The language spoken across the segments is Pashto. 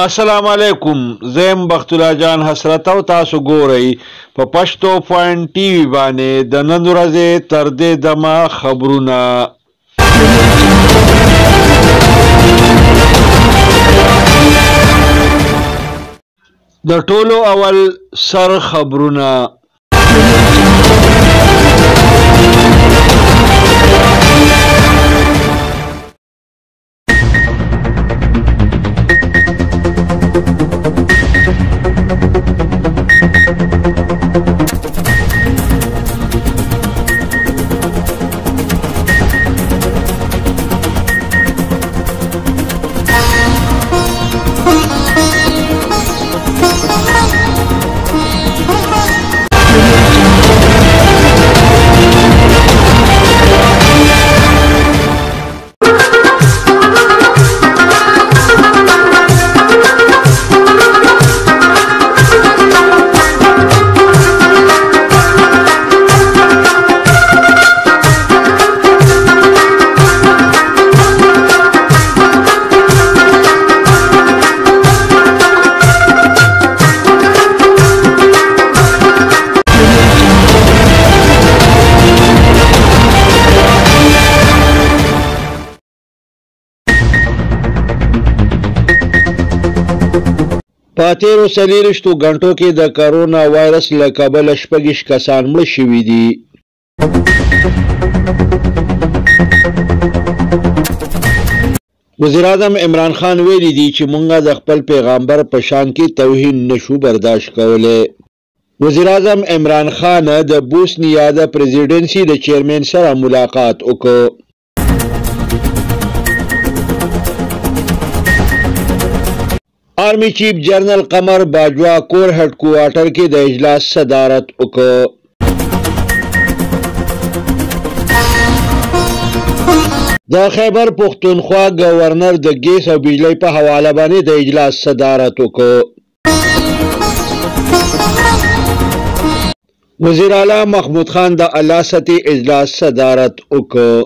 अस्सलाम वालेकुम زم بختولا جان حسرت او تاسو ګورئ په پښتو پوینټ ټي وي باندې د نن ورځې تر دې دمه خبرونه د ټولو اول سر خبرونه په تیرو څلېرویشتو غنټو کې د کرونا وایرس له کبله 26 کسان مړه شوي دي. وزیر اعظم عمران خان ویلي دي چې موږ د خپل پیغمبر په شان کې توهین نشو برداشت کولی. وزیر اعظم عمران خان د بوسنیا د پریزیډنسي د چیرمن سره ملاقات وکړ. آرمی چیف جنرل قمر باجوا کور هډ کوارټر کې د اجلاس صدارت وکړ. د خیبر پختونخوا گورنر د ګیس او بجلی په حواله باندې د اجلاس صدارت وکړ. وزیر اعلی محمود خان د اعلی سطحي اجلاس صدارت وکړ.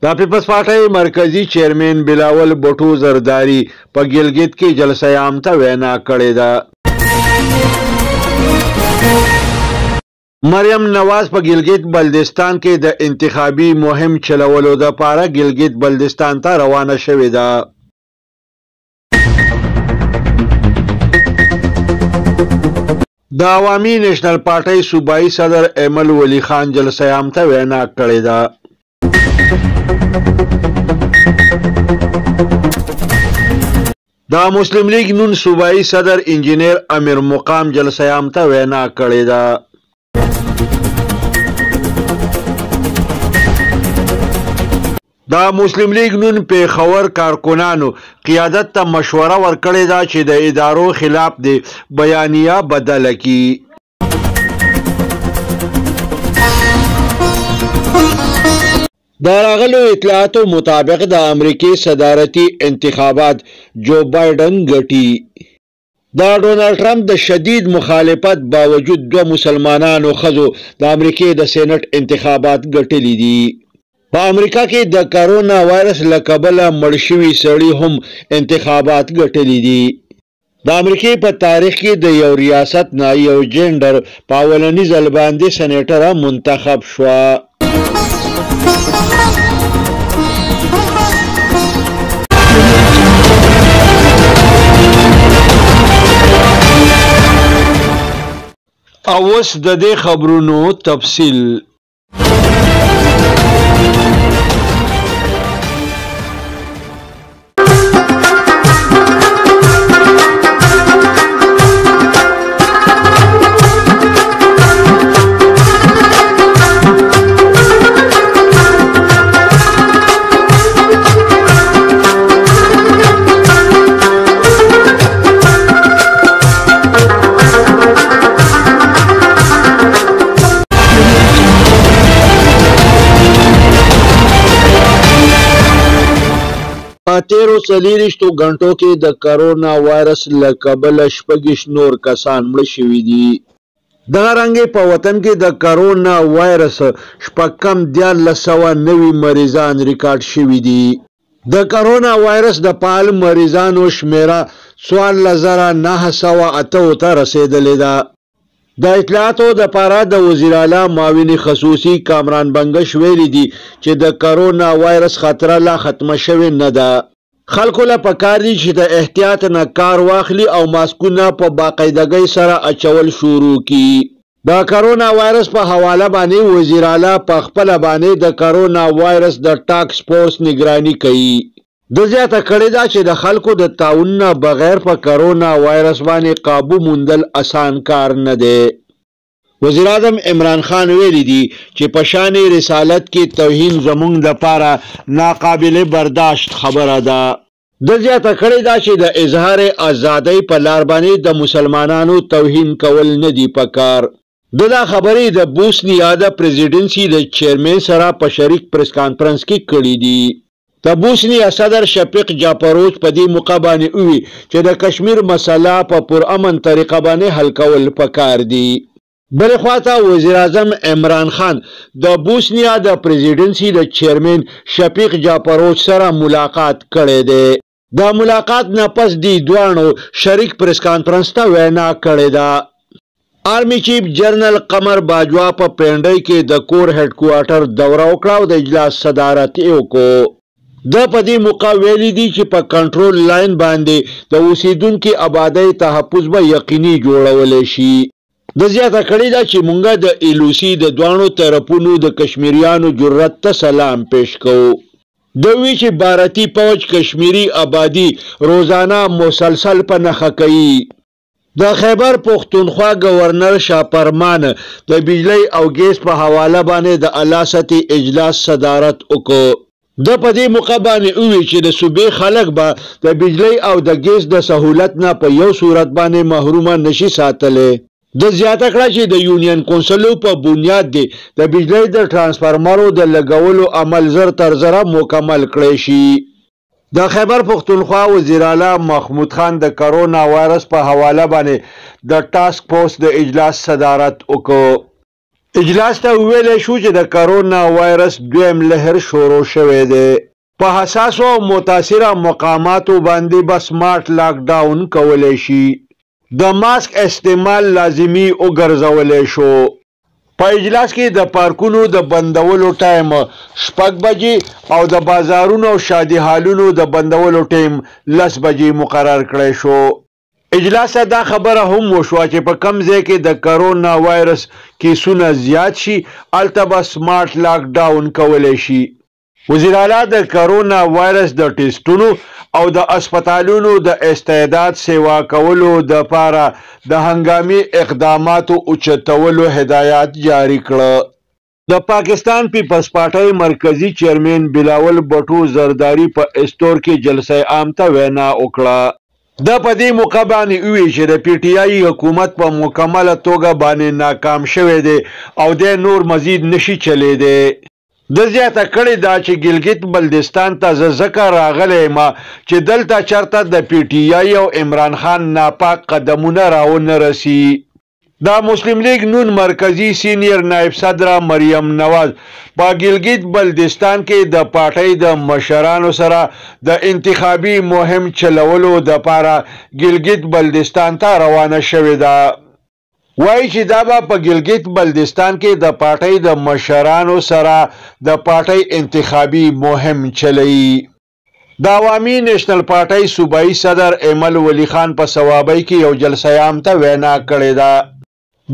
د پیپلز پارټۍ مرکزی چیرمن بلاول بوټو زرداری په ګلګت کې جلسه عام ته وینا کړې ده. مریم نواز په ګلګت بلدستان کې د انتخابي مهم چلولو لپاره ګلګت بلدستان ته روانه شوې ده. د عوامي نیشنل پارټۍ صوبایي صدر ایمل ولی خان جلسه عام ته وینا کړې ده. دا مسلم لیگ نون صوبائی صدر انجینئر امیر مقام جلسه عام ته وینا کړې ده. دا مسلم لیگ نون پیښور کارکنانو قیادت ته مشوره ورکړې ده چې د ادارو خلاف د بیانیه بدله کړي. د راغلو اطلاعاتو مطابق د امریکای صدارتي انتخابات جو بایدن ګټي. د ډونالد ټرمپ د شدید مخالفت باوجود دوه مسلمانانو ښځو د امریکای د سېنات انتخابات ګټلي دي. په امریکا کې د کرونا وایرس له کبله مړ شوي سړي هم انتخابات ګټلي دي. د امریکای په تاریخ کې د یو ریاست نه یو جنډر په اولني ځل باندې سېنیټره منتخب شوه. اوس د دې خبرونو تفصیل. تیرو څلېرویشتو غنټو کې د کرونا وایرس له کبله 26 نور کسان مړه شوي دي. دغه رنګې په وطن کې د کرونا وایرس شپږم 1490 مریضان ریکارډ شوي دي. د کرونا وایرس د فعال مریضانو شمیره 14,908 ته رسیدلې ده. د اطلاعاتو د پاره د وزیر اعلی معاون خصوصي کامران بنگش ویلي دي چې د کرونا وایرس خطر لا ختمه شوې نه ده. خلکو له پکار دي چې د احتیاط نه کار واخلي او ماسکونه په باقاعدګۍ سره اچول شروع کړي. د کرونا وایرس په حواله باندې وزیر اعلی په خپل باندې د کرونا وایرس د ټاکس فورس نگرانی کوي. د زیاته کړی دا چې د خلکو د تعاون نه بغیر په کرونا وایرس باندې قابو موندل آسان کار نه دی. وزیر اعظم عمران خان ویلي دي چې په شان رسالت کې توهین زموږ لپاره ناقابل برداشت خبره ده. د زیاته کړی دا چې د اظهار ازادۍ په لار باندې د مسلمانانو توهین کول نه دی پکار. دا خبرې د بوسنیا د پریزیډنسي د چیرمن سره په شریک پریس کانفرنس کې کړې دي. د بوسنیا صدر شفیق جاپروچ په دې موقع باندې وی چې د کشمیر مسله په پرامن طریقه باندې حل کول پکار دي. بل خواته وزیر اعظم عمران خان د بوسنیا د پریزیډنسي د چیرمن شفیق جاپروچ سره ملاقات کړی دی. د ملاقات نه پس دی دوانو شریک پریس کانفرنس ته وینا کړې ده. آرمی چیف جنرل قمر باجوا په پینډۍ کې د کور هډ کوارټر دوره وکړه او د اجلاس صدارت یې وکړ. د په دې موقع ویلي دي چې په کنټرول لاین باندې د اوسیدونکو آبادۍ تحفظ به یقیني جوړولی شي. د زیاته کړی دا چې مونږ د ایلوسی د دوانو طرفونو د کشمیریانو جرأت ته سلام پیش کوو. دوی چې بھارتی فوج کشمیری آبادی روزانه مسلسل په نښه کوي. د خیبر پختونخوا گورنر شاپرمان د بجلی او ګیس په حواله باندې د اعلی سطحي اجلاس صدارت وکړ. د په دې موقع باندې وی چې د صوبې خلک به د بجلی او د ګیس د سہولت نه په یو صورت باندې محرومه نشي ساتلی. د زیاته کړه چې د یونین کونسلو په بنیاد دی د بجلی د ترانسفارمرو د لګولو عمل زر تر زره مکمل کړی شي. د خیبر پختونخوا وزیر اعلی محمود خان د کرونا وایرس په حواله باندې د ټاسک فورس د اجلاس صدارت وکړ. اجلاس ته ویل شو چې د کرونا وایرس دویم لهر شروع شوی دی. په حساسو او متاثره مقاماتو باندې به سمارټ لاک ډاون کولی شي. د ماسک استعمال لازمي وګرځولی شو. په اجلاس کې د پارکونو د بندولو ټایم 6 بجې او د بازارونو او شادي هالونو د بندولو ټایم 10 بجې مقرر کړی شو. اجلاس ته دا خبره هم وشوه چې په کم ځای کې د کرونا وایرس کیسونه زیات شي هلته به سمارټ لاک ډاون کولی شي. وزیر اعلی د کرونا وایرس د ټیسټونو او د اسپیټالونو د استعداد سیوا کولو دپاره د هنګامي اقداماتو اوچتولو هدایات جاری کړه. د پاکستان پیپلز پارټۍ مرکزی چیرمن بلاول بټو زرداری په استور کې جلسه عام ته وینا وکړه. د په دې موقع باندې وی چې د پی ټی آی حکومت په مکمله توګه باندې ناکام شوی دی او د نور مزید نشي چلیدی. د زیاته کړی دا چې ګلګت بلدستان ته ځکه راغلی ما چې دلته چرته د پی ټی آی او عمران خان ناپاک قدمونه راونه رسی. دا مسلم لیگ نون مرکزی سینیر نائب صدر مریم نواز په ګلګت بلدستان کې د پارټۍ د مشرانو سره د انتخابي مهم چلولو دپاره ګلګت بلدستان ته روانه شوې ده. وایي چې دا به په ګلګت بلدستان کې د پارټۍ د مشرانو سره د پارټۍ انتخابي مهم چلوي. د عوامي نیشنل پارټۍ صوبایي صدر ایمل ولی خان په صوابۍ کې یو جلسه عام ته وینا کړې ده.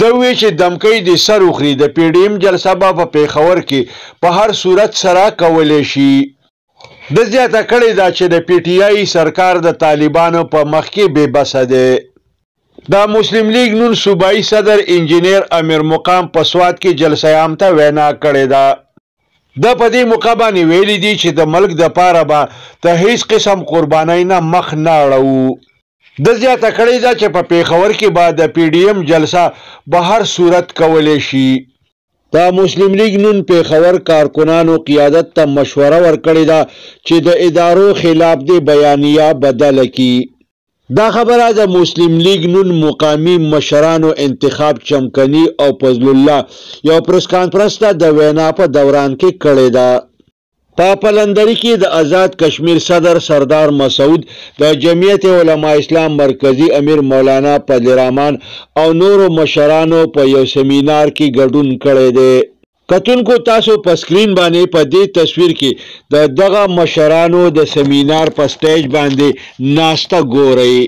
د وی چې دمکۍ د سر وخري د پی ډی ایم جلسه به په پیښور کې په هر صورت سره کولی شي. د زیاته کړی دا چې د پی ټی آی سرکار د طالبانو په مخ کې بې بسه دی. د مسلم لیگ نون صوبایي صدر انجینیر امیر مقام په سوات کې جلسه عام ته وینا کړې ده. د په دې موقع باندې ویلي دي چې د ملک دپاره به ته هیڅ قسم قربانۍ نه مخ نه اړوو. د زیاته کړی ده چې په پیښور کې به د پی ډی ایم جلسه به هر صورت کولی شي. د مسلم لیگ نون پیښور کارکنانو قیادت ته مشوره ورکړې ده چې د ادارو خلاف دې بیانیه بدله کړي. دا خبره د مسلم لیگ نون مقامی مشرانو انتخاب چمکنی او فضل الله یو پریس کانفرنس ته د وینا په دوران کې کړې ده. په پلندري کې د آزاد کشمیر صدر سردار مسعود، د جمعیت علماء اسلام مرکزی امیر مولانا فضل الرحمن او نورو مشرانو په یو سیمینار کې ګډون کړی دی. کتونکو تاسو په سکرین باندې په دې تصویر کې د دغه مشرانو د سیمینار په سټیج باندې ناسته ګورئ.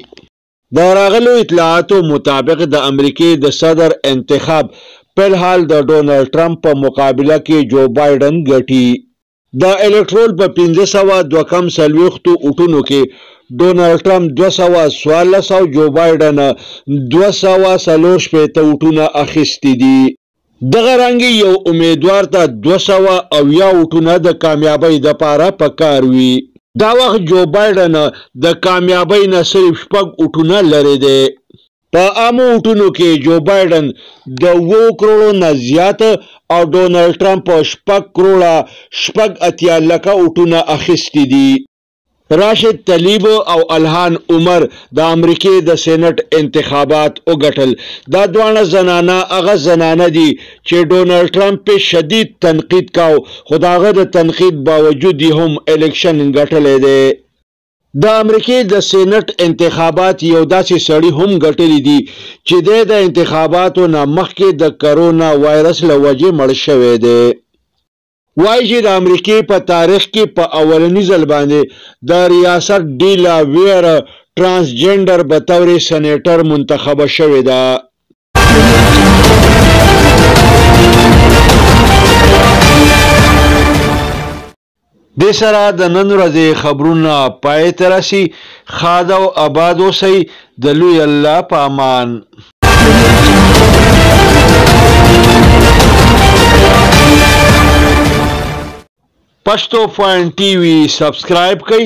د راغلو اطلاعاتو مطابق د امریکې د صدر انتخاب فلحال د ډونالډ ټرمپ په مقابله کې جو بایډن ګټي. د الکټرول په 1542 اوټونو کې ډونالډ ټرمپ 214 او جو بایډن 240 اوټونه اخیستي دي. دغه رنګ یو امیدوار ته 200 اوټونه د کامیابی د پاره پکار وي. دا وخت جو بایډن د کامیابی نه صرف 6 اوټونه لري دي. په عامو اوټونو کې جو بایډن د 2 کروڑو نه زیات او ډونالډ ټرمپ 6 کروڑه 8 لکه اوټونه اخیستي دي. راشد طلیب او الهان عمر د امریکې د سېنات انتخابات وګټل. دا دوانه زنانه هغه زنانه دي چې ډونالډ ټرمپ په شدید تنقید کاو، خو د هغه د تنقید باوجود هم الیکشن ګټلی دی. د امریکې د سېنات انتخابات یو داسې سړي هم ګټلی دي چې د انتخاباتو نه مخکې د کرونا وایرس له وجې مړ شوی دی. وایي چې د امریکې په تاریخ کې په اولني ځل باندې د ریاست ډیلاویر ترانسجنډر به طور سینیټر منتخبه شوې ده. دې سره د نن ورځې خبرونه پای ته رسي. ښاد او آباد اوسئ. د لوی الله په امان. پښتو پوینټ ټي وي سبسکرایب کړئ،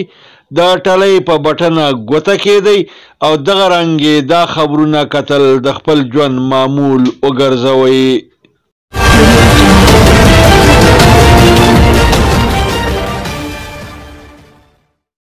د ټلۍ په بټن ګوته کېدئ او دغه رنګې دا خبرونه کتل د خپل ژوند معمول وګرځوئ.